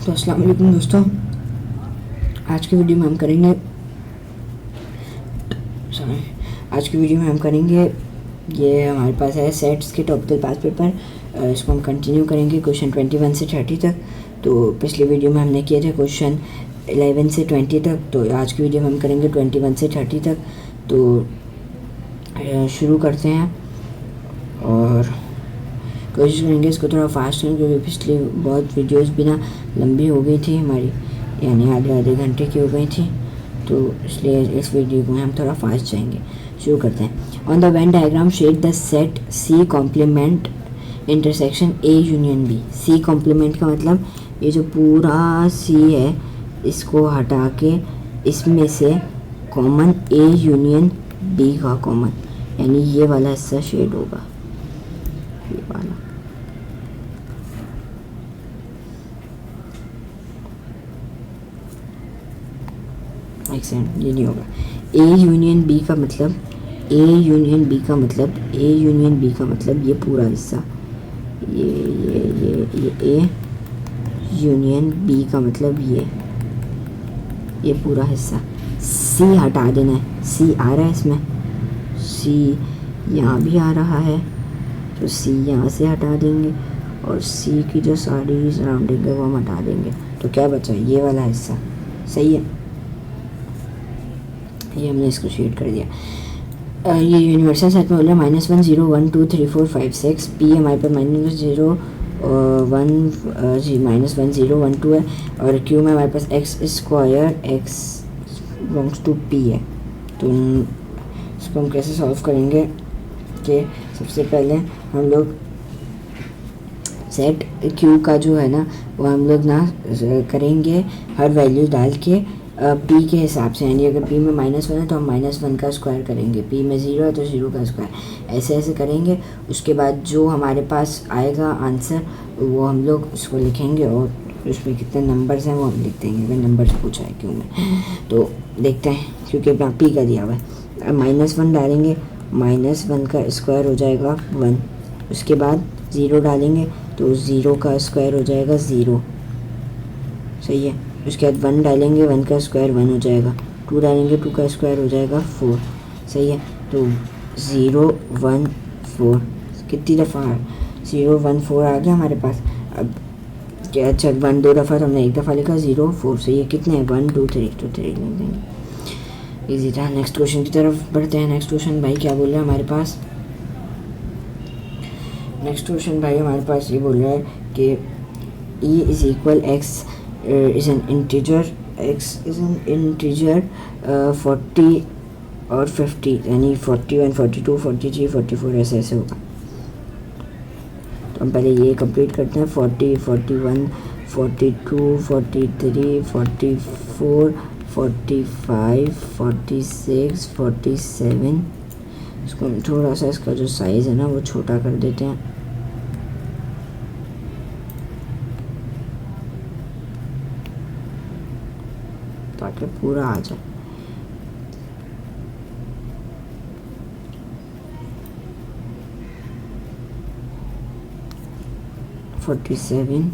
तो अस्सलाम वालेकुम दोस्तों, आज की वीडियो में हम करेंगे ये हमारे पास है सेट्स के टॉपिकल पास पेपर। इसको हम कंटिन्यू करेंगे क्वेश्चन 21 से 30 तक। तो पिछली वीडियो में हमने किए थे क्वेश्चन 11 से 20 तक, तो आज की वीडियो में हम करेंगे 21 से 30 तक। तो शुरू करते हैं और कोशिश करेंगे इसको थोड़ा फास्ट करें, क्योंकि पिछली बहुत वीडियोस बिना लंबी हो गई थी हमारी, यानी आधे घंटे की हो गई थी, तो इसलिए इस वीडियो में हम थोड़ा फास्ट जाएंगे। शुरू करते हैं। On the Venn diagram shade the set C complement intersection A union B. C complement का मतलब ये जो पूरा सी है इसको हटा के इसमें से कॉमन ए यूनियन बी का कॉमन, यानी ये वाला हिस्सा शेड होगा, ये वाला। ये नहीं होगा। ए यूनियन बी का मतलब ए यूनियन बी का मतलब ये पूरा हिस्सा, ये ए यूनियन बी का मतलब ये पूरा हिस्सा। सी हटा देना है, सी आ रहा है इसमें, सी यहाँ भी आ रहा है, तो सी यहाँ से हटा देंगे और सी की जो सारी सराउंडिंग है वो हम हटा देंगे, तो क्या बचा ये वाला हिस्सा। सही है, ये हमने इसको शेड कर दिया। ये यूनिवर्सल सेट में बोल रहा है -1 0 1 2 3 4 5 6। पी हमारे पास -1 0 1 2 है, और क्यू में हमारे पास x square x belongs to P है। तो इसको हम कैसे सॉल्व करेंगे कि सबसे पहले हम लोग सेट क्यू का जो है ना वो हम लोग ना करेंगे हर वैल्यू डाल के पी के हिसाब से, यानी अगर पी में -1 है तो हम -1 का स्क्वायर करेंगे, पी में 0 है तो 0 का स्क्वायर, ऐसे करेंगे। उसके बाद जो हमारे पास आएगा आंसर वो हम लोग उसको लिखेंगे, और उसमें कितने नंबर्स हैं वो हम लिख देंगे, अगर नंबर्स पूछा है क्यों में। तो देखते हैं, क्योंकि यहाँ पी का दिया हुआ है, -1 डालेंगे, -1 का स्क्वायर हो जाएगा 1। उसके बाद 0 डालेंगे तो 0 का स्क्वायर हो जाएगा 0। सही है। उसके बाद 1 डालेंगे, 1 का स्क्वायर 1 हो जाएगा, 2 डालेंगे, 2 का स्क्वायर हो जाएगा 4। सही है। तो 0 1 4 कितनी दफ़ा 0 1 4 आ गया हमारे पास। अब क्या, अच्छा 1 2 दफ़ा तो हमने एक दफ़ा लिखा, 0 4। सही है। कितने हैं 1 2 3, तो 3 लिख देंगे। ईजी था। नेक्स्ट क्वेश्चन की तरफ बढ़ते हैं। नेक्स्ट क्वेश्चन भाई क्या बोल रहा है हमारे पास, ये बोल रहा है कि E is equal x is an integer, x is an integer 40 और 50, यानी 41 42 43 44 ऐसे होगा। तो हम पहले ये कंप्लीट करते हैं। 40 41 42 43 44 45 46 47। इसको हम थोड़ा सा इसका जो साइज़ है ना वो छोटा कर देते हैं, ताकि पूरा आ जाए। फोर्टी 48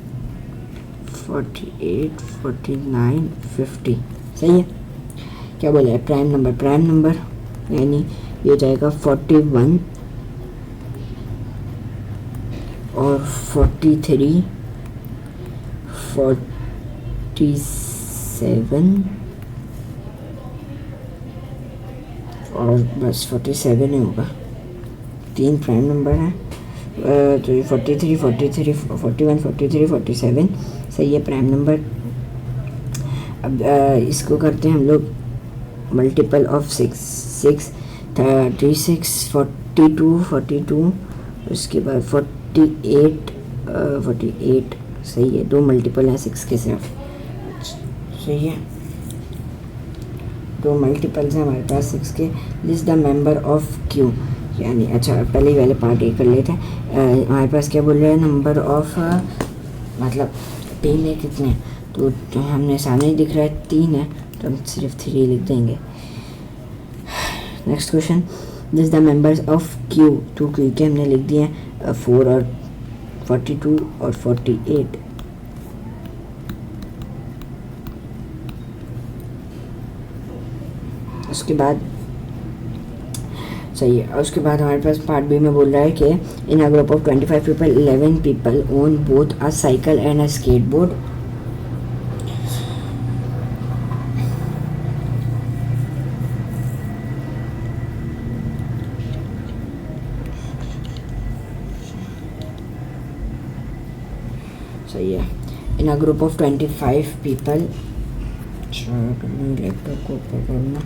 49 50। सही है। क्या बोला है प्राइम नंबर यानी ये जाएगा 41 और 43 47 और बस 47 ही होगा। 3 प्राइम नंबर हैं, तो ये 43 41 43 47। सही है, प्राइम नंबर। अब इसको करते हैं हम लोग मल्टीपल ऑफ 6 36 42 उसके बाद 48। सही है, 2 मल्टीपल हैं 6 के सिर्फ। सही है, 2 मल्टीपल्स हैं हमारे पास 6 के। List the member of Q, यानी अच्छा पहले वाले पार्ट ये कर लेते हैं। हमारे पास क्या बोल रहे हैं नंबर ऑफ, मतलब पी में कितने, तो हमने सामने ही दिख रहा है 3 है, तो हम सिर्फ 3 लिख देंगे। Next question, this the members of Q. To Q के हमने लिख दिए 4 और 42 और 48। उसके बाद सही है। उसके बाद हमारे पास पार्ट बी में बोल रहा है कि in a group of 25 people 11 people own both a cycle and a skateboard. सही है। In a group of 25 people, laptop को ऊपर करना,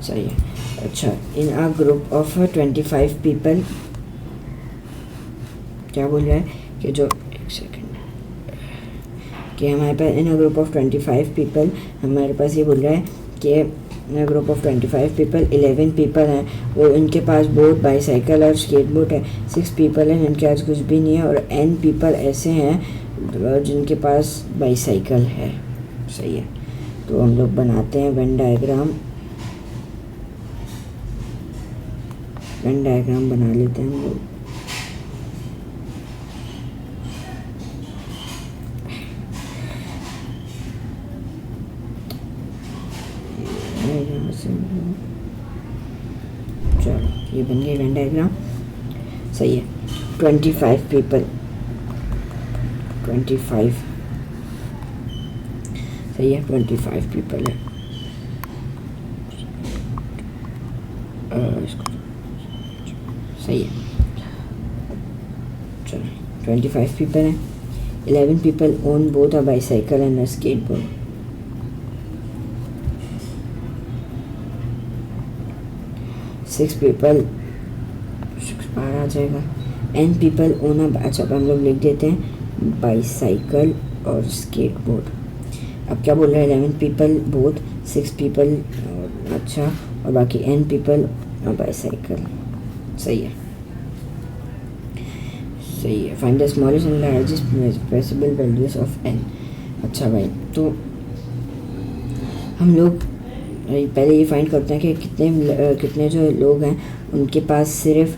सही है। अच्छा, in a group of 25 people, क्या बोल रहा है कि जो एक सेकेंड, कि हमारे पास इन अ ग्रुप ऑफ 25 पीपल, हमारे पास ये बोल रहा है कि ग्रुप ऑफ 25 पीपल 11 पीपल हैं, वो इनके पास बोट बाईसाइकिल और स्केटबोर्ड है। 6 पीपल हैं जिनके पास कुछ भी नहीं है, और n पीपल ऐसे हैं जिनके पास बाईसाइकिल है। सही है। तो हम लोग बनाते हैं वेन डायग्राम बना लेते हैं हम लोग। चलो, ये बन गई वेन डायग्राम। सही है। 25 पीपल, 25, सही है, 25 पीपल है। सही है। चलो, 25 पीपल हैं, 11 people own both a bicycle and a skateboard. 6 people, 6 बार आ जाएगा। n पीपल ओन अ, अच्छा अब हम लोग लिख देते हैं बाईसाइकिल और स्केटबोर्ड। अब क्या बोल रहा है, 11 पीपल बोथ, 6 पीपल, अच्छा, और बाकी n पीपल बाईसाइकिल। सही है। सही है। Find the smallest and largest possible values of n। अच्छा भाई, तो हम लोग पहले ये फाइंड करते हैं कि कितने जो लोग हैं उनके पास सिर्फ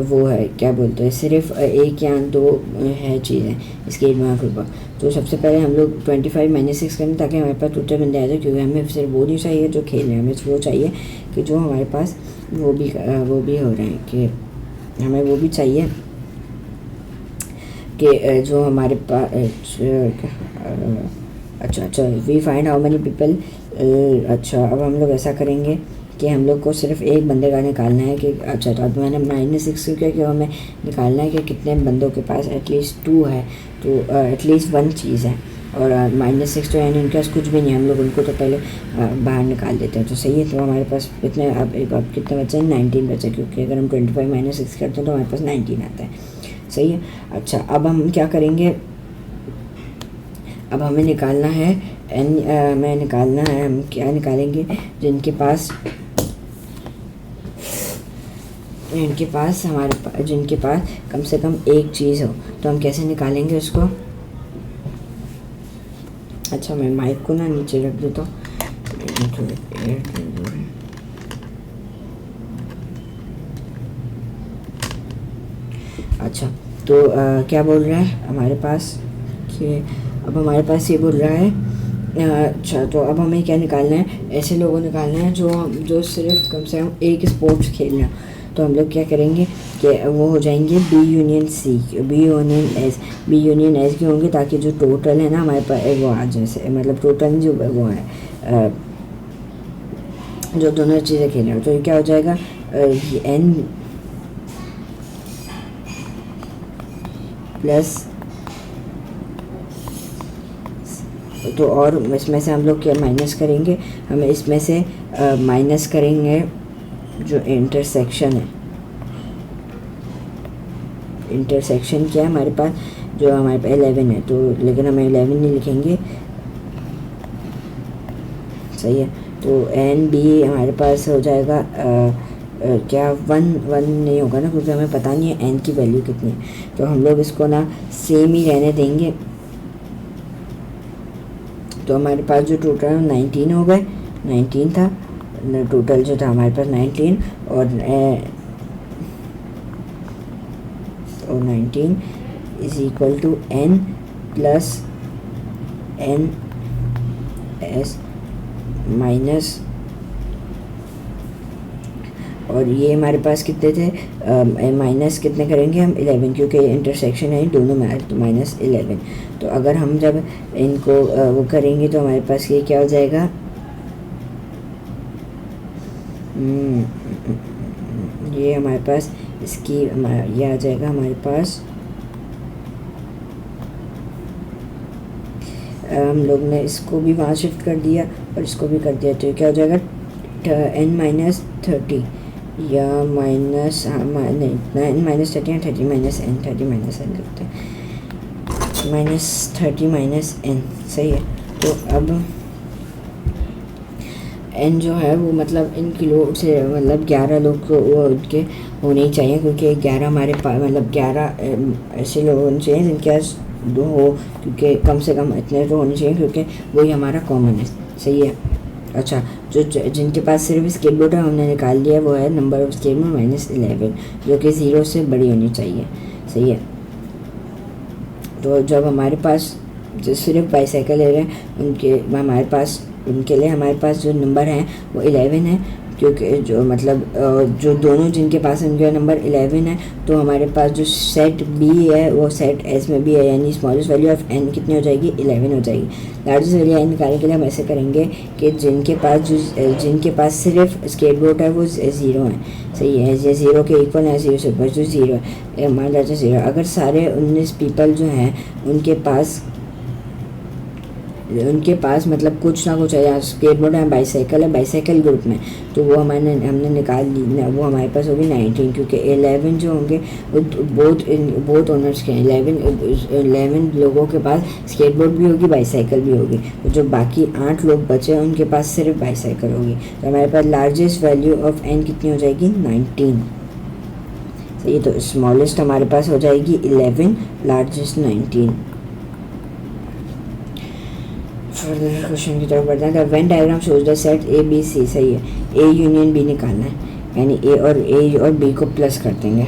वो है, क्या बोलते हैं, सिर्फ एक या दो है चीज़ें इसके ग्रुप। तो सबसे पहले हम लोग 25 - 6 करें ताकि हमारे पास टोटल बंदे आ जाए, क्योंकि हमें सिर्फ वो नहीं चाहिए जो खेल रहे हैं, हमें वो चाहिए कि जो हमारे पास वो भी हो रहे हैं, कि हमें वो भी चाहिए कि जो हमारे पास अच्छा we find how many people. अच्छा, अब हम लोग ऐसा करेंगे कि हम लोग को सिर्फ एक बंदे का निकालना है कि, अच्छा, तो अब मैंने -6 किया कि हमें निकालना है कि कितने बंदों के पास एटलीस्ट 2 है, तो एटलीस्ट 1 चीज़ है, और -6 तो यानी उनके पास कुछ भी नहीं है, हम लोग उनको तो पहले बाहर निकाल देते हैं। तो सही है। तो हमारे पास इतने अब कितने बचे हैं, 19 बचे, क्योंकि अगर हम 25 - 6 करते हैं तो हमारे पास 19 आता है। सही है। अच्छा, अब हम क्या करेंगे, अब हमें निकालना है हम क्या निकालेंगे, जिनके पास जिनके पास कम से कम एक चीज़ हो। तो हम कैसे निकालेंगे उसको। अच्छा, मैं माइक को ना नीचे रख देता हूँ, अच्छा, तो क्या बोल रहा है हमारे पास कि अब हमारे पास ये बोल रहा है, अच्छा, तो अब हमें क्या निकालना है, ऐसे लोगों निकालना है जो सिर्फ कम से कम एक स्पोर्ट्स खेल रहे हैं। तो हम लोग क्या करेंगे कि वो हो जाएंगे B union C, B union S के होंगे, ताकि जो टोटल है ना हमारे पास वो आ जाए, मतलब टोटल जो वो है जो दोनों चीज़ें खेल रहे हैं। तो ये क्या हो जाएगा, N प्लस, तो और इसमें से हम लोग क्या माइनस करेंगे, हमें इसमें से माइनस करेंगे जो इंटरसेक्शन है। इंटरसेक्शन क्या है हमारे पास, जो हमारे पास 11 है, तो लेकिन हमें 11 नहीं लिखेंगे। सही है। तो NB हमारे पास हो जाएगा क्या 1 नहीं होगा ना, क्योंकि हमें पता नहीं है n की वैल्यू कितनी है। तो हम लोग इसको ना सेम ही रहने देंगे। तो हमारे पास जो टोटल 19 हो गए, 19 था टोटल जो था हमारे पास 19, और 19 is equal to n plus N S minus, और ये हमारे पास कितने थे, माइनस कितने करेंगे हम 11, क्योंकि इंटरसेक्शन है दोनों में, तो माइनस 11। तो अगर हम जब इनको वो करेंगे तो हमारे पास ये क्या हो जाएगा, ये हमारे पास इसकी ये आ जाएगा हमारे पास, हम लोग ने इसको भी वहाँ शिफ्ट कर दिया और इसको भी कर दिया, तो क्या हो जाएगा n माइनस 30 या माइनस n माइनस 30 या 30 माइनस n, 30 माइनस n करते हैं, माइनस 30 माइनस n, सही है। तो अब n जो है वो मतलब इन किलो से मतलब 11 लोग को वो उनके होने ही चाहिए, क्योंकि 11 हमारे पास मतलब 11 ऐसे लोग होने चाहिए जिनके पास दो हो, क्योंकि कम से कम इतने तो होने चाहिए, क्योंकि वही हमारा कॉमन है, सही है। अच्छा, जो जिनके पास सिर्फ स्केटबोर्ड है हमने निकाल लिया, वो है नंबर ऑफ स्केटबोर्ड -11, जो कि 0 से बड़ी होनी चाहिए, सही है। तो जब हमारे पास जो सिर्फ बाईसाइकिल ले रहे हैं उनके लिए हमारे पास जो नंबर है वो 11 है, क्योंकि जो मतलब जो दोनों जिनके पास उनका नंबर 11 है, तो हमारे पास जो सेट बी है वो सेट एस में भी है, यानी स्मॉलेस्ट वैल्यू ऑफ एन कितनी हो जाएगी, 11 हो जाएगी। लार्जेस्ट वैल्यू एन निकालने के लिए हम ऐसे करेंगे कि जिनके पास सिर्फ स्केटबोर्ड है वो 0 है, सही है, ये 0 के इक्वल है, 0 से ऊपर जो 0 है मान लीजिए 0। अगर सारे 19 पीपल जो हैं उनके पास मतलब कुछ ना कुछ है, या स्केटबोर्ड है, बाईसाइकिल है, बाईसाइकिल ग्रुप में, तो वो हमने निकाल ली, वो हमारे पास होगी 19, क्योंकि 11 जो होंगे वो बहुत ओनर्स के हैं, 11 लोगों के पास स्केटबोर्ड भी होगी, बाईसाइकिल भी होगी, तो जो बाकी 8 लोग बचे हैं उनके पास सिर्फ बाईसाइकिल होगी। तो हमारे पास लार्जेस्ट वैल्यू ऑफ एन कितनी हो जाएगी, 19, सही। तो स्मॉलेस्ट हमारे पास हो जाएगी 11, लार्जेस्ट 19। फर्दर क्वेश्चन की तरफ बढ़ते हैं। The Venn diagram shows the set A B C, सही है, ए यूनियन बी निकालना है, यानी ए और बी को प्लस कर देंगे,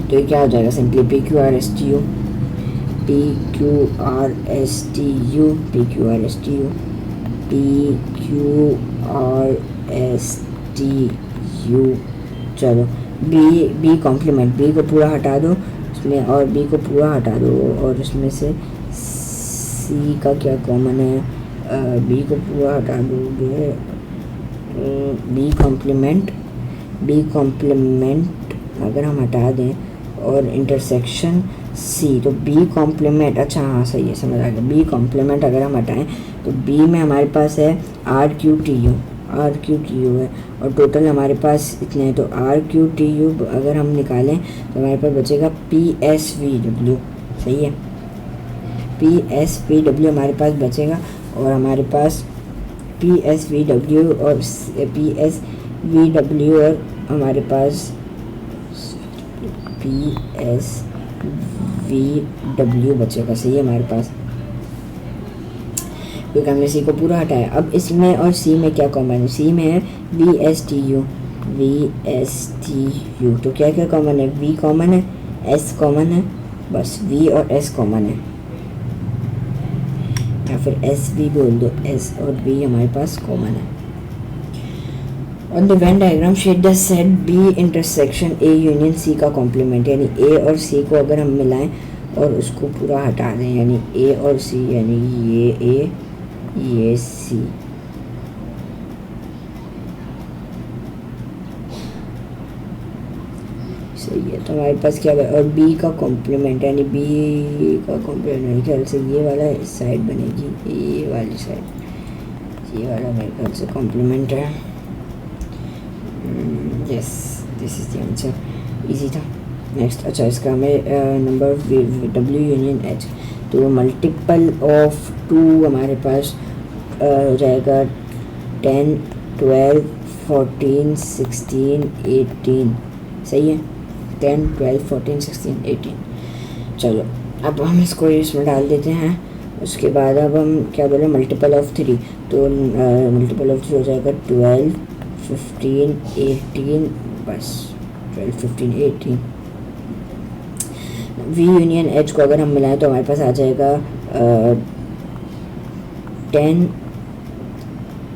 तो ये क्या हो जाएगा, simply P Q R S T U, P Q R S T U, P Q R S T U, P Q R S T U. चलो बी कॉम्प्लीमेंट, बी को पूरा हटा दो में और बी को पूरा हटा दो, और उसमें से सी का क्या कॉमन है, बी को पूरा हटा दोगे, बी कॉम्प्लीमेंट अगर हम हटा दें और इंटरसेक्शन सी, तो बी कॉम्प्लीमेंट, अच्छा हाँ सही है, समझ आ गया। बी कॉम्प्लीमेंट अगर हम हटाएं तो बी में हमारे पास है आर क्यू टी यू है, और टोटल हमारे पास इतने हैं, तो आर क्यू टी यू अगर हम निकालें तो हमारे पास बचेगा पी एस वी डब्ल्यू, सही है, पी एस वी डब्ल्यू हमारे पास बचेगा, और हमारे पास पी एस वी डब्ल्यू और हमारे पास पी एस वी डब्ल्यू बचेगा, सही है हमारे पास, क्योंकि हमने सी को पूरा हटाया। अब इसमें और सी में क्या कॉमन है, सी में है वी एस टी यू, तो क्या क्या कॉमन है, वी कॉमन है, एस कॉमन है, बस वी और एस कॉमन है, या फिर एस वी बोल दो, एस और वी हमारे पास कॉमन है। On the Venn diagram shade the set B intersection A union C का कॉम्प्लीमेंट, यानी ए और सी को अगर हम मिलाएं और उसको पूरा हटा दें, यानी ए और सी, यानी ये ए ये सी, सही है। तो हमारे पास क्या है, और बी का कॉम्प्लीमेंट, यानी बी का कॉम्प्लीमेंट मेरे ख्याल से ये वाला साइड बनेगी, ये वाली साइड, ये वाला मेरे ख्याल से कॉम्प्लीमेंट है, yes this is the answer, easy था। नेक्स्ट, अच्छा इसका हमें नंबर डब्ल्यू यूनियन एच, तो मल्टीपल ऑफ 2 हमारे पास हो जाएगा 10, 12, 14, 16, 18, सही है, 10, 12, 14, 16, 18। चलो अब हम इसको इसमें डाल देते हैं, उसके बाद अब हम क्या बोले, मल्टीपल ऑफ 3, तो मल्टीपल ऑफ 3 हो जाएगा 12, 15, 18, बस 12, 15, 18। वी यूनियन एच को अगर हम मिलाएं तो हमारे पास आ जाएगा 10,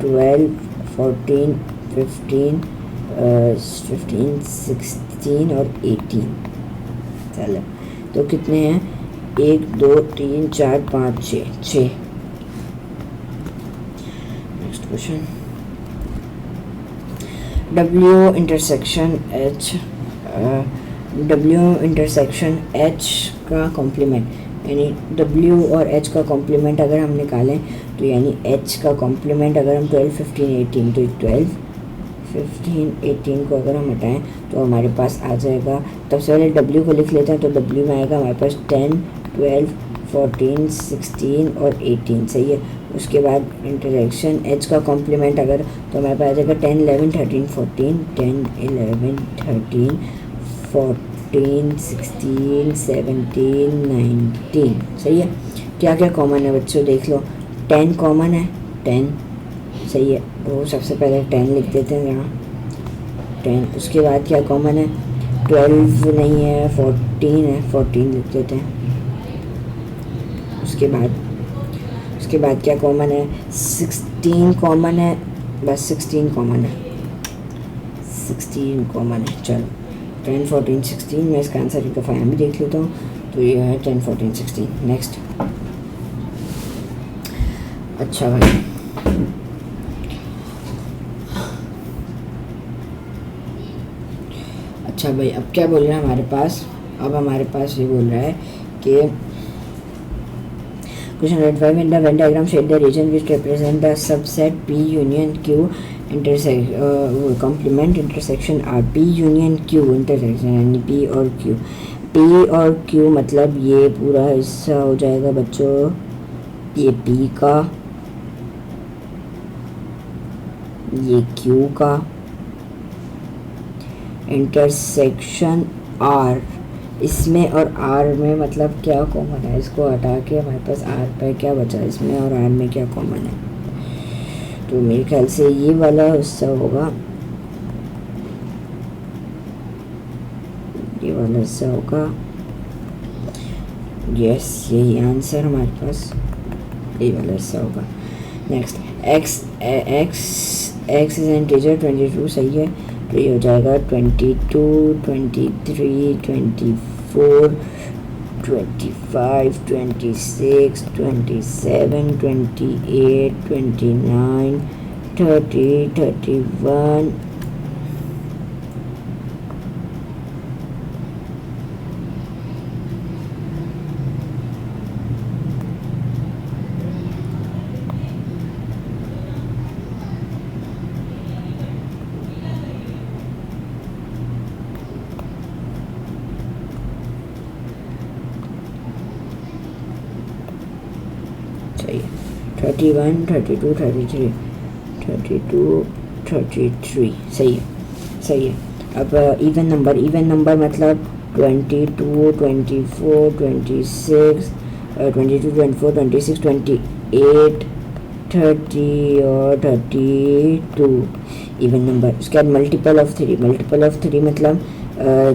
12, 14, 15, 16 और 18। चलो तो कितने हैं, 1 2 3 4 5 6। Next question, W intersection H का कॉम्प्लीमेंट, यानी W और H का कॉम्प्लीमेंट अगर हम निकालें तो यानी H का कॉम्प्लीमेंट अगर हम 12, 15, 18 तो 12, 15, 18 को अगर हम हटाएं तो हमारे पास आ जाएगा, तब से पहले W को लिख लेते हैं तो W में आएगा हमारे पास 10, 12, 14, 16 और 18। सही है। उसके बाद इंटरसेक्शन H का कॉम्प्लीमेंट अगर तो हमारे पास आ जाएगा 10, 11, 13, 14, 10, 11, 13, 14, 16, 17, 19। सही है। क्या क्या कॉमन है बच्चों, देख लो। 10 कॉमन है, 10। सही है, वो सबसे पहले 10 लिख देते हैं यहाँ, 10। उसके बाद क्या कॉमन है, 12 नहीं है, 14 है, 14 लिख देते हैं। उसके बाद क्या कॉमन है, 16 कॉमन है, बस 16 कॉमन है, 16 कॉमन है। चलो 10, 14, 16, मैं इसका आंसर एक दफ़ा यहाँ भी देख लेता हूँ, तो ये है 10, 14, 16। नेक्स्ट, अच्छा भाई, अच्छा भाई, अब क्या बोल रहा है हमारे पास, अब हमारे पास ये बोल रहा है कि question 5 in the Venn diagram shade the region which represent the subset P union Q complement intersection R। P union Q intersection यानी P और Q, P और Q मतलब ये पूरा हिस्सा हो जाएगा बच्चों, ये P का, ये Q का, इंटरसेक्शन R इसमें और R में मतलब क्या कॉमन है, इसको हटा के हमारे पास R पे क्या बचा, इसमें और R में क्या कॉमन है, तो मेरे ख्याल से ये वाला हिस्सा होगा, ये वाला हिस्सा होगा। यस, यही आंसर हमारे पास, ये वाला हिस्सा होगा। Next, x is integer 22। सही है, तो ये हो जाएगा 22, 23, 24, 25, 26, 27, 28, 29, 30, 31। सही है, 31, 32, 33, 32, 33। सही है, सही है। अब इवन नंबर मतलब 22, 24, 26, 22, 24, 26, 28, 30 और 32 इवन नंबर। उसके बाद मल्टीपल ऑफ 3 मतलब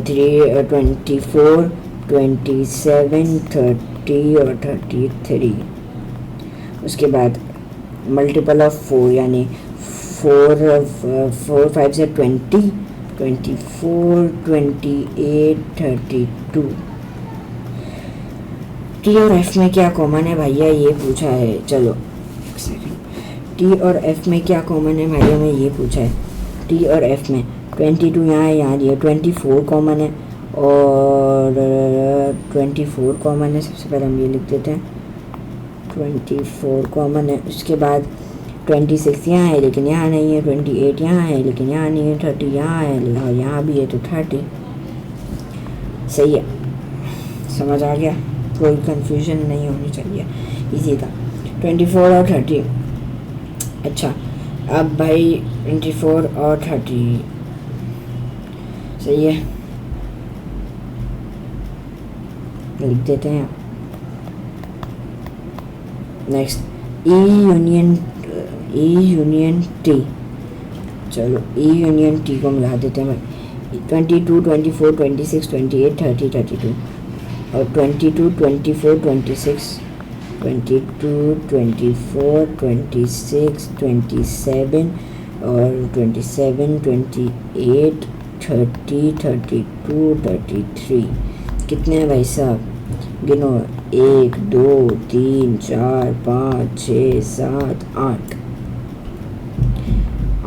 3, 24, 27, 30 और 33। उसके बाद मल्टीपल ऑफ 4 यानी 4 5 से 20, 24, 28, 32। टी और एफ में क्या कॉमन है भैया, ये पूछा है। चलो एक सेकंड, टी और एफ में क्या कॉमन है भैया, मैं ये पूछा है। टी और एफ में 22 यहाँ है, यहाँ दिया 24 कॉमन है और 24 कॉमन है। सबसे पहले हम ये लिख देते हैं, 24 कॉमन है। उसके बाद 26 यहाँ है लेकिन यहाँ नहीं है, 28 यहाँ है लेकिन यहाँ नहीं है, 30 यहाँ है और यहाँ भी है तो 30। सही है, समझ आ गया, कोई कंफ्यूजन नहीं होनी चाहिए, इजी था। 24 और 30। अच्छा अब भाई 24 और 30 सही है, लिख देते हैं। Next, E union T. चलो ई यूनियन टी को मिला देते हैं भाई। 22, 24, 26, 28, 30, 32। और 22, 24, 26, 22, 24, 26, 27 और 27, 28, 30, 32, 33। कितने हैं भाई साहब? गिनो। 1, 2, 3, 4, 5, 6, 7, 8।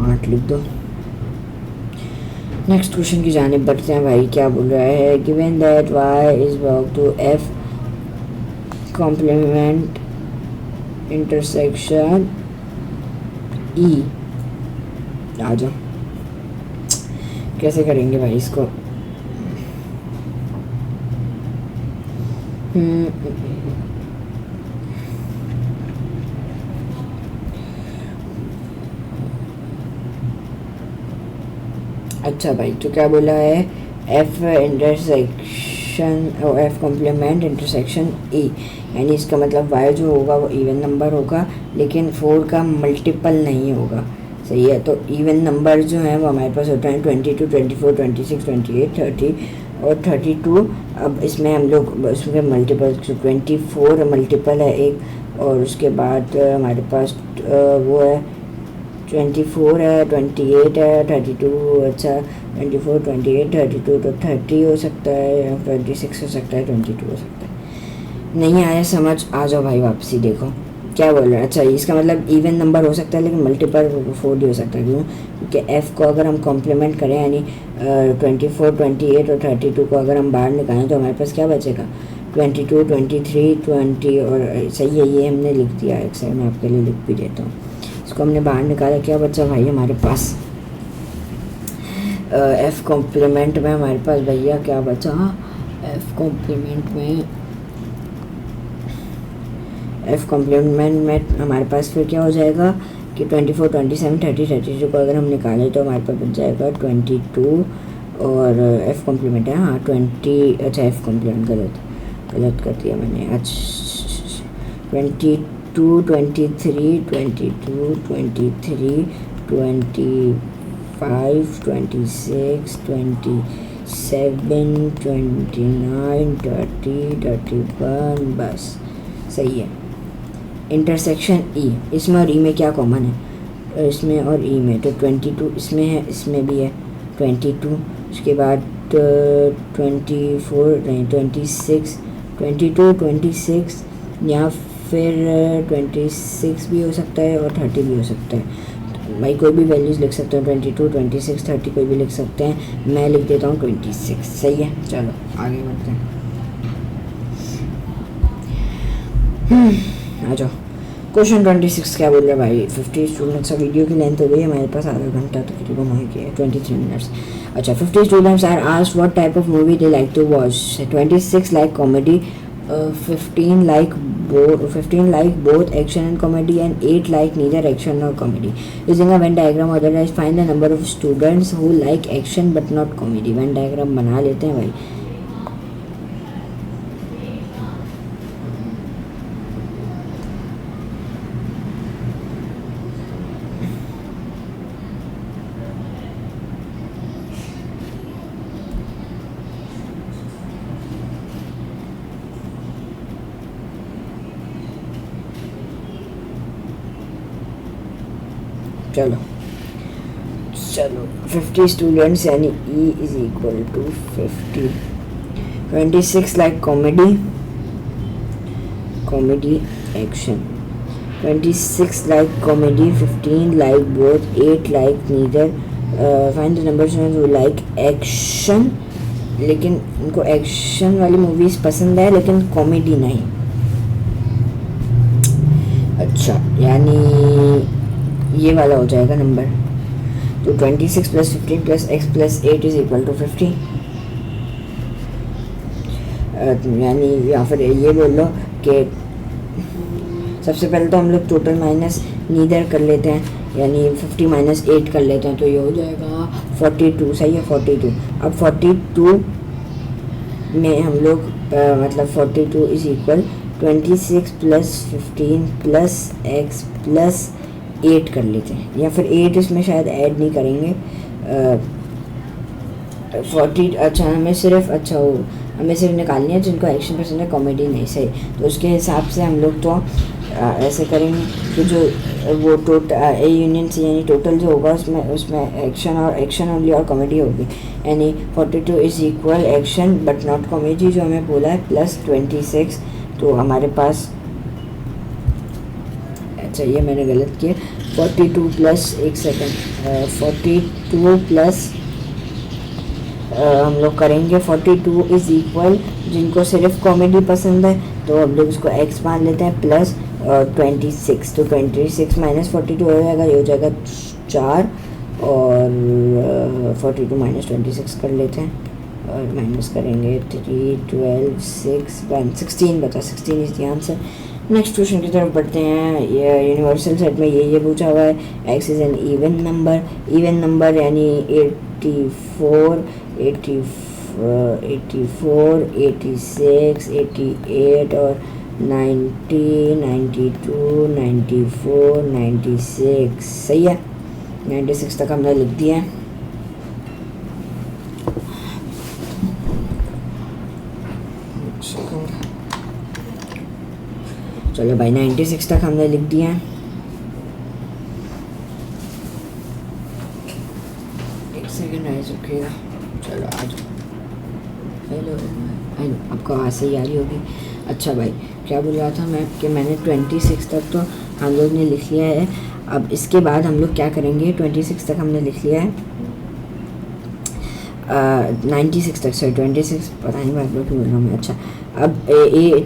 8 लिख दो। नेक्स्ट क्वेश्चन की जानिब बढ़ते हैं भाई। क्या बोल रहा है? Given that y is equal to f complement intersection e। आ जाओ, कैसे करेंगे भाई इसको? अच्छा भाई, तो क्या बोला है? एफ इंटरसेक्शन और एफ कॉम्प्लीमेंट इंटरसेक्शन ई, यानी इसका मतलब वाई जो होगा वो इवन नंबर होगा लेकिन 4 का मल्टीपल नहीं होगा। सही है। तो इवन नंबर जो है वो हमारे पास होता है 22, 24, 26, 28, 30 और 32। अब इसमें हम लोग उसमें मल्टीपल 24 मल्टीपल है एक, और उसके बाद हमारे पास वो है 24 है, 28 है, 32। अच्छा 24, 28, 32 तो 30 हो सकता है, 26 हो सकता है, 22 हो सकता है। नहीं आया समझ? आ जाओ भाई वापसी। देखो क्या बोल रहा है। अच्छा, इसका मतलब इवन नंबर हो सकता है लेकिन मल्टीपल 4 ही हो सकता है। क्यों? क्योंकि एफ़ को अगर हम कॉम्प्लीमेंट करें यानी 24, 28 और 32 को अगर हम बाहर निकालें तो हमारे पास क्या बचेगा? 22, 23, 20 और सही है, ये हमने लिख दिया। एक साइड में आपके लिए लिख भी देता हूँ। इसको हमने बाहर निकाला। क्या बचा भाई हमारे पास? एफ़ कॉम्प्लीमेंट में हमारे पास भैया क्या बचा? एफ़ कॉम्प्लीमेंट में हमारे पास फिर क्या हो जाएगा कि 24, 27, 30, 32 को अगर हम निकालें तो हमारे पास बच जाएगा 22 और एफ़ कॉम्प्लीमेंट है। हाँ 20। अच्छा एफ़ कॉम्प्लीमेंट गलत कर दिया मैंने। अच्छा 22, 23, 22, 23, 25, 26, 27, 29, 30, 31। बस सही है। इंटरसेक्शन ई, इसमें और ई में क्या कॉमन है? इसमें और ई में तो 22 इसमें है, इसमें भी है 22। उसके बाद 24 नहीं 26, 22, 26 या फिर 26 भी हो सकता है और 30 भी हो सकता है। भाई कोई भी वैल्यूज़ लिख सकते हैं, 22, 26, 30 कोई भी लिख सकते हैं। मैं लिख देता हूँ 26। सही है। चलो आगे बढ़ते हैं। आ जाओ। क्वेश्चन 26 क्या बोल रहा है भाई? 50 स्टूडेंट्स। वीडियो की लेंथ हो गई हमारे पास आधा घंटा तकरीबन हो गया है, 23 मिनट्स। अच्छा 50 students are asked what type of movie they like to watch. 26 like comedy, 15 like both action and comedy, and 8 like neither action nor comedy. Using a Venn diagram, otherwise find the number of students who like action but not comedy. Venn diagram बना लेते हैं भाई। चलो 50 students यानी E is equal to 50। 26 like comedy action, 26 like comedy, 15 like both, 8 like neither. Find the number who like action, लेकिन उनको action वाली movies पसंद है लेकिन कॉमेडी नहीं। अच्छा यानी ये वाला हो जाएगा नंबर। तो 26 + 15 + x + 8 इज इक्वल टू 50। यानी या फिर ये बोल लो कि सबसे पहले तो हम लोग टोटल माइनस नीदर कर लेते हैं, यानी 50 - 8 कर लेते हैं तो ये हो जाएगा 42। सही है 42। अब 42 में हम लोग मतलब 42 इज इक्वल 26 + 15 + x + 8 कर लेते हैं, या फिर 8 इसमें शायद ऐड नहीं करेंगे 40 अच्छा हमें सिर्फ अच्छा वो हमें सिर्फ निकालनी है जिनको एक्शन पसंद है, कॉमेडी नहीं, सही। तो उसके हिसाब से हम लोग तो ऐसे करेंगे कि जो वो टोटल ए यूनियन सी यानी टोटल जो होगा उसमें एक्शन ओनली और कॉमेडी होगी, यानी 42 is equal action but not comedy जो हमें बोला है प्लस 26। तो हमारे पास अच्छा ये मैंने गलत किया, 42 प्लस एक सेकेंड 42 प्लस हम लोग करेंगे 42 इज़ इक्वल जिनको सिर्फ कॉमेडी पसंद है तो हम लोग इसको x मान लेते हैं प्लस 26। तो 26 माइनस 42 हो जाएगा, ये हो जाएगा 4 और 42 माइनस 26 कर लेते हैं और माइनस करेंगे 3 12 6 1 16 बता 16 is the answer. Next question की तरफ बढ़ते हैं। ये यूनिवर्सल सेट में ये पूछा हुआ है, x is an even number यानी 84 86 88 और 90 92 94 96 सही है। 96 तक हमने लिख दिया है। चलो भाई 96 तक हमने लिख दिया है। एक सेकेंड आइज रखिएगा। चलो आ जाओ। हेलो आपको आवाज़ सही आ रही होगी। अच्छा भाई क्या बोल रहा था मैं कि मैंने 26 तक तो हम लोग ने लिख लिया है। अब इसके बाद हम लोग क्या करेंगे, 26 तक हमने लिख लिया है 96 तक, सॉरी 26 पता नहीं मैं आप लोग क्यों बोल रहा हूँ मैं। अच्छा अब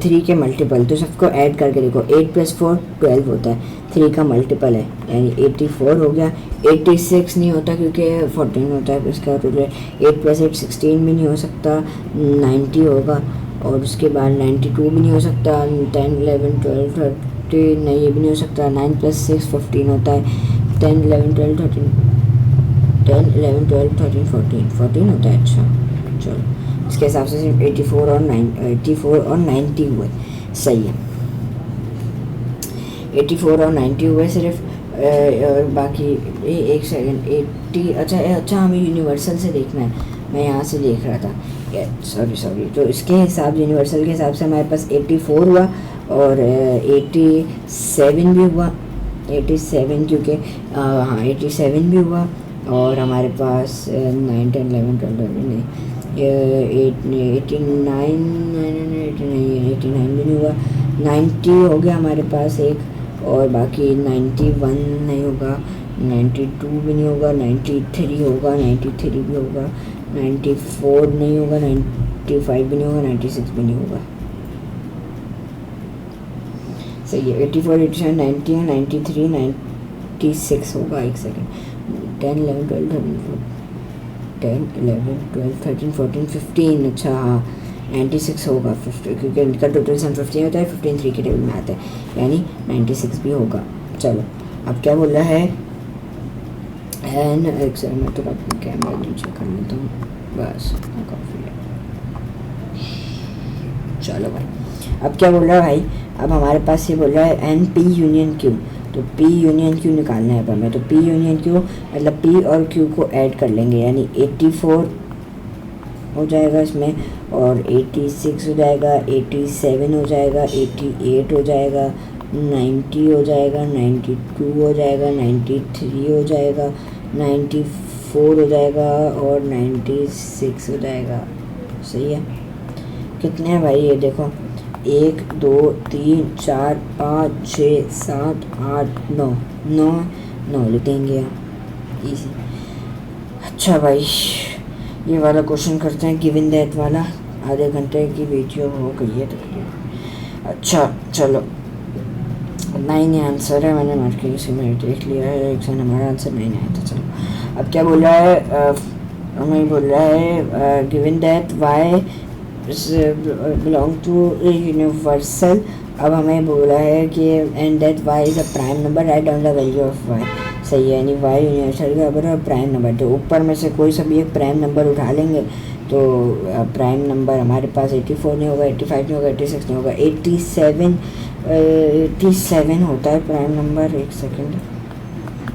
3 के मल्टीपल तो सबको ऐड करके देखो, 8 + 4 12 होता है, 3 का मल्टीपल है यानी 84 हो गया। 86 नहीं होता क्योंकि 14 होता है, इसका टोटल 8 + 8 16 भी नहीं हो सकता, 90 होगा। और उसके बाद 92 भी नहीं हो सकता, 10 11 12 13 नहीं ये भी नहीं हो सकता, 9 + 6 15 होता है, 10 11 12 13 10 11 12 13 14 होता है। अच्छा चलो इसके हिसाब से सिर्फ 84 और 90 हुए, सही है। 84 और 90 हुए सिर्फ, और बाकी एक सेकेंड 80 अच्छा हमें यूनिवर्सल से देखना है, मैं यहाँ से देख रहा था सॉरी। तो इसके हिसाब यूनिवर्सल के हिसाब से हमारे पास 84 हुआ और 87 भी हुआ, 87 क्योंकि हाँ 87 भी हुआ। और हमारे पास 9 10 11 12 नहीं 89 भी नहीं हुआ, 90 हो गया हमारे पास एक, और बाकी 91 नहीं होगा, 92 भी नहीं होगा, 93 होगा, 93 भी होगा, 94 नहीं होगा, 95 भी नहीं होगा, 96 भी नहीं होगा, सही है। 84 87 90 93 96 होगा। एक सेकेंड 10 11 12 13 14 15 अच्छा हाँ 96 होगा 50 क्योंकि इनका टोटल सम 15 होता है, 15 3 के टेबल में आता है यानी 96 भी होगा। चलो अब क्या बोल रहा है एंड एक सेकंड मैं तो अपनी कैमरा नीचे कर लेता हूँ बस काफ़ी है। चलो भाई अब क्या बोल रहा है भाई, अब हमारे पास ये बोल रहा है एन पी यूनियन क्यू, तो P यूनियन Q निकालना है हमें। तो P यूनियन Q मतलब P और Q को ऐड कर लेंगे यानी 84 हो जाएगा इसमें, और 86 हो जाएगा, 87 हो जाएगा, 88 हो जाएगा, 90 हो जाएगा, 92 हो जाएगा, 93 हो जाएगा, 94 हो जाएगा और 96 हो जाएगा, सही है। कितने हैं भाई ये देखो 1 2 3 4 5 6 7 8 9 लिख देंगे इजी। अच्छा भाई ये वाला क्वेश्चन करते हैं, गिवन दैट वाला, आधे घंटे की वीडियो हो गई है तकरीबन। अच्छा चलो 9 आंसर है, मैंने मार्क के उसी में देख लिया है, एक हमारा आंसर 9 आया था। चलो अब क्या बोल रहा है, हमें बोल रहा है given that y belong to universal. अब हमें बोला है कि and that y is a prime number, write down the value of y, सही है, यानी वाई यूनिवर्सल का बराबर प्राइम नंबर। तो ऊपर में से कोई सा भी एक प्राइम नंबर उठा लेंगे तो प्राइम नंबर हमारे पास 84 नहीं होगा, 85 नहीं होगा, 86 नहीं होगा, 87 होता है प्राइम नंबर। एक सेकेंड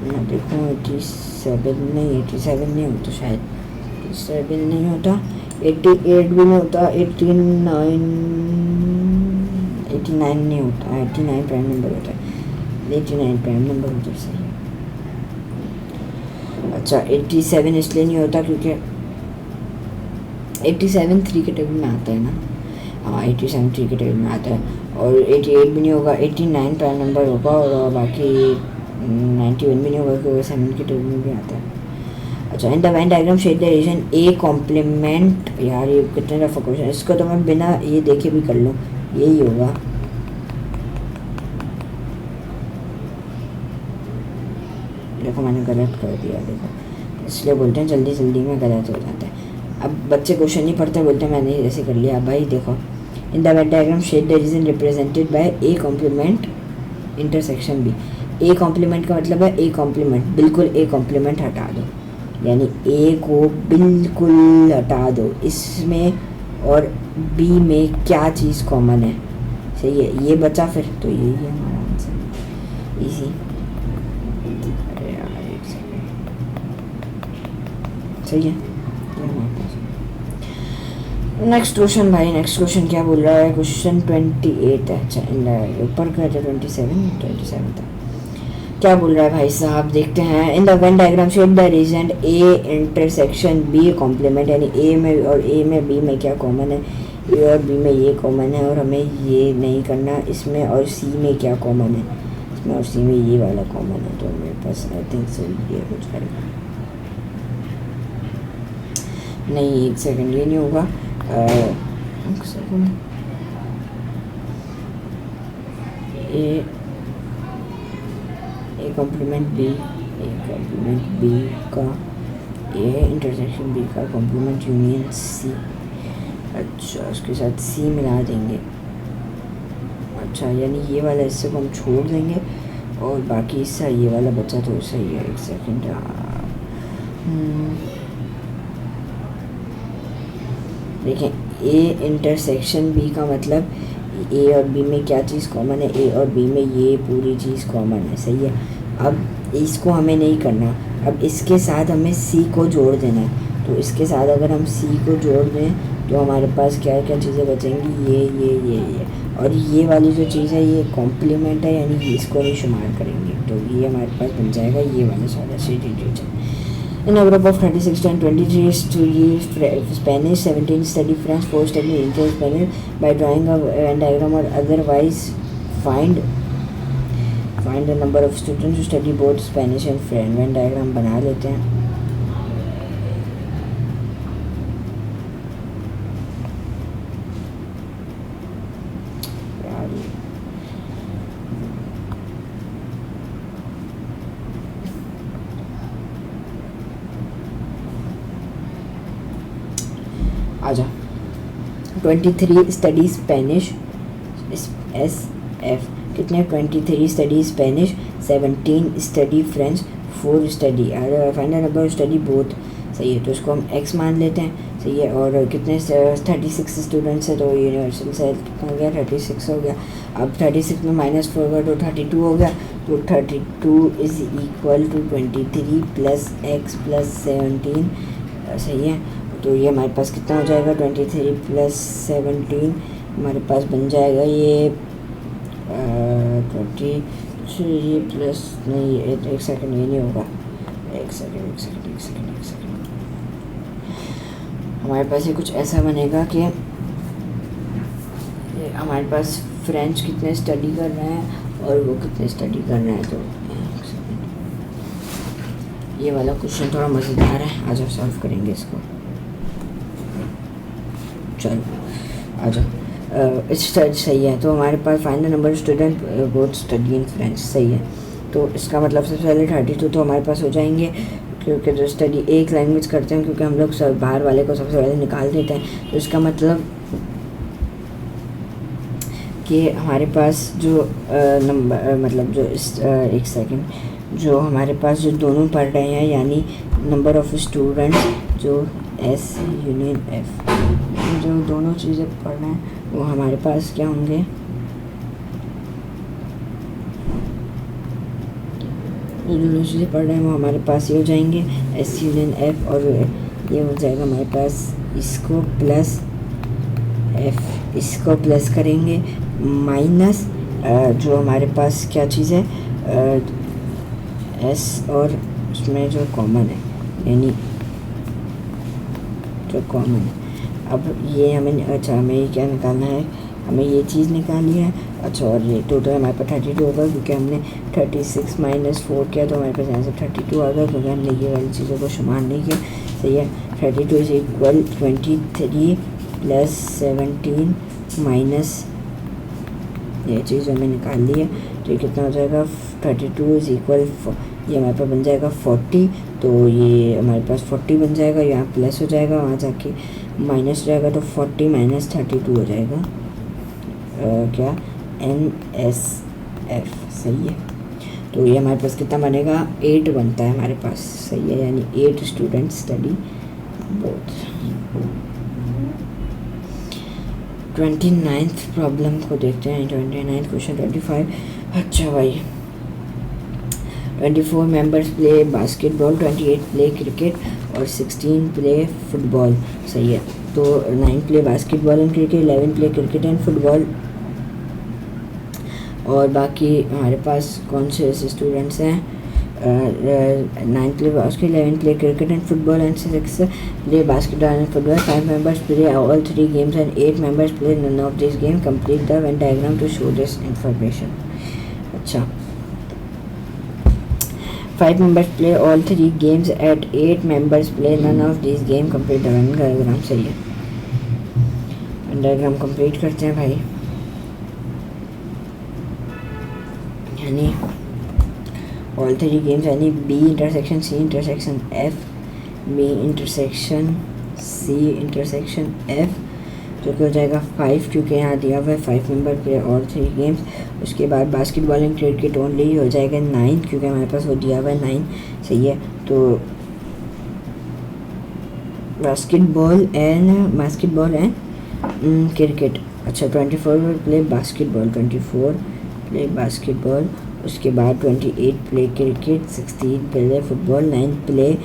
मैं देखूँ 87 नहीं होता शायद, 87 नहीं होता, 88 भी नहीं होता, 89 नहीं होता, 89 प्राइम नंबर होता है, 89 प्राइम नंबर होता है, सही है। अच्छा 87 इसलिए नहीं होता क्योंकि 87 3 के टेबल में आता है ना, हाँ 87 3 के टेबल में आता है, और 88 भी नहीं होगा, 89 प्राइम नंबर होगा, और बाकी 91 भी नहीं होगा क्योंकि 7 के टेबल में भी आता है। अच्छा in the Venn diagram shade the region A complement, यार ये कितने रफ क्वेश्चन, इसको तो मैं बिना ये देखे भी कर लूँ, यही होगा। देखो मैंने गलत कर दिया, देखो इसलिए बोलते हैं जल्दी जल्दी में गलत हो जाता है। अब बच्चे क्वेश्चन नहीं पढ़ते, बोलते मैंने ऐसे कर लिया। भाई देखो in the Venn diagram shade the region represented by A complement intersection B. A complement का मतलब है ए कॉम्प्लीमेंट, बिल्कुल ए कॉम्प्लीमेंट हटा दो, यानी ए को बिल्कुल हटा दो, इसमें और बी में क्या चीज़ कॉमन है, सही है, ये बचा फिर तो यही है हमारा आंसर, इजी। अरे यार एक सेकंड, सही है। नेक्स्ट क्वेश्चन भाई, नेक्स्ट क्वेश्चन क्या बोल रहा है, क्वेश्चन 28 है, अच्छा ऊपर का 27 था, क्या बोल रहा है भाई साहब, देखते हैं। In the Venn diagram shade the region A intersection B complement, यानी ए में और ए में बी में क्या कॉमन है, ए और बी में ये कॉमन है और हमें ये नहीं करना, इसमें और सी में क्या कॉमन है, इसमें और सी में ये वाला कॉमन है, तो मेरे पास आई थिंक सो ये हो जाएगा, नहीं एक सेकंड ये नहीं होगा, एक second, A complement B, A complement B का ए इंटरसेक्शन बी का कॉम्प्लीमेंट यूनियन सी, अच्छा उसके साथ सी मिला देंगे, अच्छा यानी ये वाला इससे को हम छोड़ देंगे और बाकी इससे ये वाला बचा तो सही है। एक सेकंड, देखें ए इंटरसेक्शन बी का मतलब ए और बी में क्या चीज़ कॉमन है, ए और बी में ये पूरी चीज़ कॉमन है, सही है। अब इसको हमें नहीं करना, अब इसके साथ हमें सी को जोड़ देना है, तो इसके साथ अगर हम सी को जोड़ दें तो हमारे पास क्या क्या चीज़ें बचेंगी, ये और ये वाली जो चीज़ है ये कॉम्प्लीमेंट है, यानी इसको नहीं शुमार करेंगे, तो ये हमारे पास बन जाएगा ये वाला सारा C D D. In a group of 36 and 23 study Spanish, 17 study French, 4 study Indian Spanish. By drawing a Venn diagram or otherwise find the number of students who study both Spanish and French. Venn diagram बना लेते हैं। आजा 23 study Spanish S F कितने, 23 study Spanish, 17 study French, 4 study final number study both, सही है, तो इसको हम x मान लेते हैं, सही है। और कितने 36 स्टूडेंट्स है तो यूनिवर्सल सेट कितना हो गया, 36 हो गया। अब 36 में -4 होगा तो 32 हो गया, तो 32 is equal to 23 plus x plus 17, सही है। तो ये हमारे पास कितना हो जाएगा, 23 प्लस 17 हमारे पास बन जाएगा ये 23 प्लस, नहीं एक सेकंड ये नहीं होगा, एक सेकंड हमारे पास ये कुछ ऐसा बनेगा कि हमारे पास फ्रेंच कितने स्टडी कर रहे हैं और वो कितने स्टडी कर रहे हैं, तो ये वाला क्वेश्चन थोड़ा मज़ेदार है, आज हम सॉल्व करेंगे इसको। चलो आ जाओ, सही है। तो हमारे पास final number student both study in French, सही है। तो इसका मतलब सबसे पहले 32 तो हमारे पास हो जाएंगे, क्योंकि जो स्टडी एक लैंग्वेज करते हैं, क्योंकि हम लोग सब बाहर वाले को सबसे पहले निकाल देते हैं, तो इसका मतलब कि हमारे पास जो नंबर मतलब जो एक सेकंड, जो हमारे पास जो दोनों पढ़ रहे हैं, यानी नंबर ऑफ़ स्टूडेंट्स जो एस यूनियन एफ, जो दोनों चीज़ें पढ़ रहे हैं वो हमारे पास क्या होंगे, जो दोनों चीज़ें पढ़ रहे हैं वो हमारे पास ये हो जाएंगे एस यूनियन एफ, और ये हो जाएगा हमारे पास, इसको प्लस एफ, इसको प्लस करेंगे माइनस जो हमारे पास क्या चीज़ है एस, और उसमें जो कॉमन है यानी जो कॉमन है। अब ये हमें, अच्छा हमें ये क्या निकालना है, हमें ये चीज़ निकाली है। अच्छा, और ये टोटल हमारे पास 32 होगा क्योंकि हमने 36 माइनस 4 किया तो हमारे पास यहाँ से 32 आ गया क्योंकि हमने ये वाली चीज़ों को शुमार नहीं किया। सही है, 32 इज इक्वल 23 प्लस 17 माइनस ये चीज़ हमें निकाल ली है। तो ये कितना हो जाएगा, 32 इज इक्वल, ये हमारे पास बन जाएगा 40, तो ये हमारे पास 40 बन जाएगा, यहाँ प्लस हो जाएगा, वहाँ जाके माइनस हो जाएगा, तो 40 माइनस 32 हो जाएगा क्या NSF। सही है, तो ये हमारे पास कितना बनेगा, 8 बनता है हमारे पास। सही है, यानी 8 students study both. 29th problem को देखते हैं, 29th क्वेश्चन 25। अच्छा भाई, 24 members play basketball, 28 play cricket और 16 प्ले फुटबॉल। सही है, तो 9 play basketball and cricket, 11 play cricket and football, और बाकी हमारे पास कौन से ऐसे स्टूडेंट्स हैं, 9 play basket, 11 play cricket and football and 6 play basketball and football, 5 members play all 3 games and 8 members play none of these games. Complete the Venn diagram to show this information. अच्छा, 5 members play all 3 games and 8 members play none of these games. Complete the Venn diagram। सही है, Venn diagram complete करते हैं भाई। यानी all 3 games यानी B intersection C intersection F, B intersection C intersection F, जो कि हो जाएगा 5 क्योंकि यहाँ दिया हुआ है 5 मेंबर प्ले ऑल 3 गेम्स। उसके बाद बास्केटबॉल एंड क्रिकेट ओनली हो जाएगा 9 क्योंकि हमारे पास वो दिया हुआ है 9। सही है, तो बास्केटबॉल एंड क्रिकेट। अच्छा, 24 प्ले बास्केटबॉल, 24 प्ले बास्केटबॉल, उसके बाद 28 play cricket, 16 play football, 9 play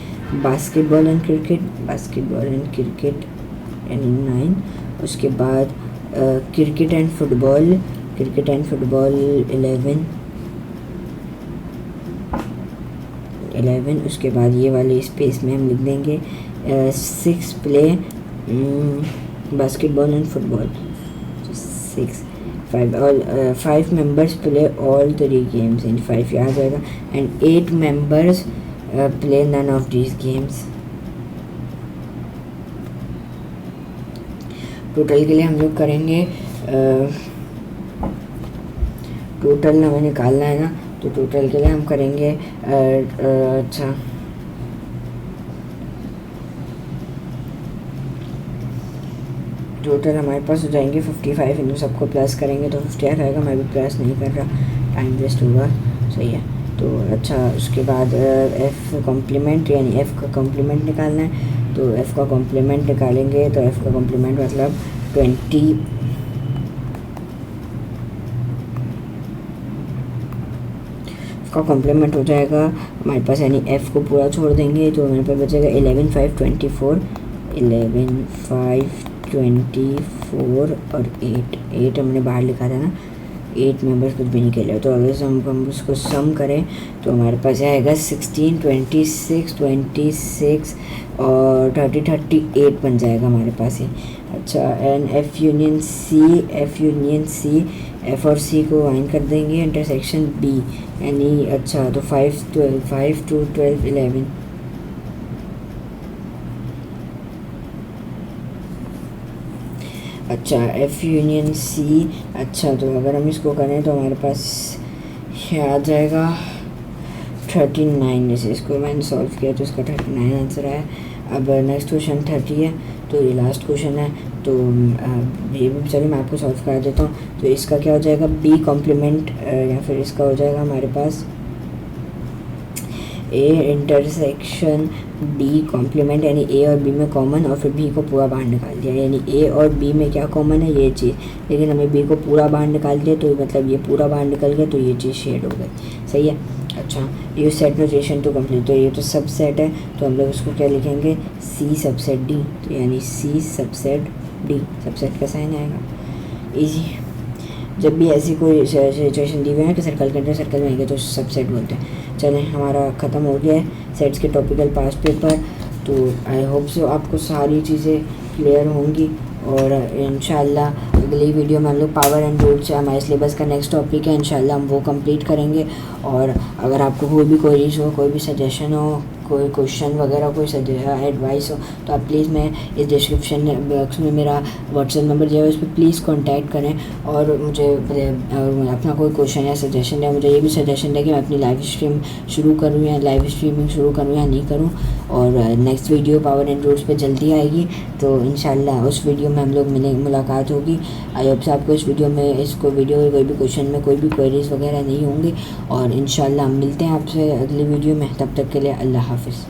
basketball and cricket यानी 9। उसके बाद क्रिकेट एंड फुटबॉल 11। उसके बाद ये वाले स्पेस में हम लिख देंगे 6 play basketball and football, 6। 5 members play all 3 games, and 5 यहाँ आ जाएगा, and 8 members play none of these games। Total के लिए हम लोग करेंगे, टोटल हमें निकालना है ना, तो टोटल के लिए हम करेंगे अच्छा टोटल हमारे पास हो जाएंगे 55। इन सबको प्लस करेंगे तो 58 आएगा। मैं भी प्लस नहीं कर रहा, टाइम वेस्ट होगा। सही है, तो अच्छा उसके बाद एफ़ कॉम्प्लीमेंट यानी एफ़ का कॉम्प्लीमेंट निकालना है। तो एफ़ का कॉम्प्लीमेंट निकालेंगे तो एफ़ का कॉम्प्लीमेंट मतलब 20 का कॉम्प्लीमेंट हो जाएगा हमारे पास, यानी एफ़ को पूरा छोड़ देंगे तो हमारे पास बचेगा 11 5 24, 11 5 24 और 8 हमने बाहर लिखा था ना, 8 मेंबर्स कुछ भी नहीं खेले। तो अगर हम उसको सम करें तो हमारे पास आएगा 16 26 और 38 बन जाएगा हमारे पास ही। अच्छा, and F union C F और सी को वाइन कर देंगे इंटरसेक्शन बी, यानी अच्छा तो 5 2 12 11। अच्छा, एफ़ यूनियन सी। अच्छा, तो अगर हम इसको करें तो हमारे पास आ जाएगा 39। जैसे इसको मैंने सॉल्व किया तो इसका 39 आंसर आया। अब नेक्स्ट क्वेश्चन 30 है, तो ये लास्ट क्वेश्चन है। तो ये भी चलिए मैं आपको सॉल्व करा देता हूँ। तो इसका क्या हो जाएगा, बी कॉम्प्लीमेंट, या फिर इसका हो जाएगा हमारे पास ए इंटरसेक्शन बी कॉम्प्लीमेंट, यानी ए और बी में कॉमन और फिर बी को पूरा बाहर निकाल दिया। यानी ए और बी में क्या कॉमन है, ये चीज़, लेकिन हमें बी को पूरा बाहर निकाल दिया तो मतलब ये पूरा बाहर निकल गया तो ये चीज़ शेड हो गई। सही है। अच्छा, ये सेट नोटेशन टू कंप्लीट, तो ये तो सब सेट है, तो हम लोग उसको क्या लिखेंगे, सी सबसेट डी, तो यानी सी सबसेट डी, सबसेट का साइन आएगा, इजी। जब भी ऐसी कोई सिचुएशन दी हुई है कि सर्कल के अंदर सर्कल में आएंगे तो सबसेट बोलते हैं। चलें, हमारा ख़त्म हो गया है सेट्स के टॉपिकल पास्ट पेपर, तो आई होप सो आपको सारी चीज़ें क्लियर होंगी, और इंशाल्लाह अगली वीडियो में हम लोग पावर एंड रूट्स हमारे सिलेबस का नेक्स्ट टॉपिक है, इंशाल्लाह हम वो कंप्लीट करेंगे। और अगर आपको कोई भी क्वेरीज हो, कोई भी सजेशन हो, कोई क्वेश्चन वगैरह, कोई एडवाइस हो, तो आप प्लीज़, मैं इस डिस्क्रिप्शन बॉक्स में मेरा व्हाट्सएप नंबर जो है उस पर प्लीज़ कांटेक्ट करें, और मुझे अपना कोई क्वेश्चन या सजेशन है, मुझे ये भी सजेशन है कि मैं अपनी लाइव स्ट्रीम शुरू करूँ या लाइव स्ट्रीमिंग शुरू करूँ या नहीं करूँ। और next video power and roots पे जल्दी आएगी, तो इंशाल्लाह उस वीडियो में हम लोग मुलाकात होगी। आई होप से आपको इस वीडियो में, इसको वीडियो में कोई भी क्वेश्चन में कोई भी क्वेरीज वगैरह नहीं होंगी, और इंशाल्लाह हम मिलते हैं आपसे अगली वीडियो में। तब तक के लिए अल्लाह हाफ़िज़।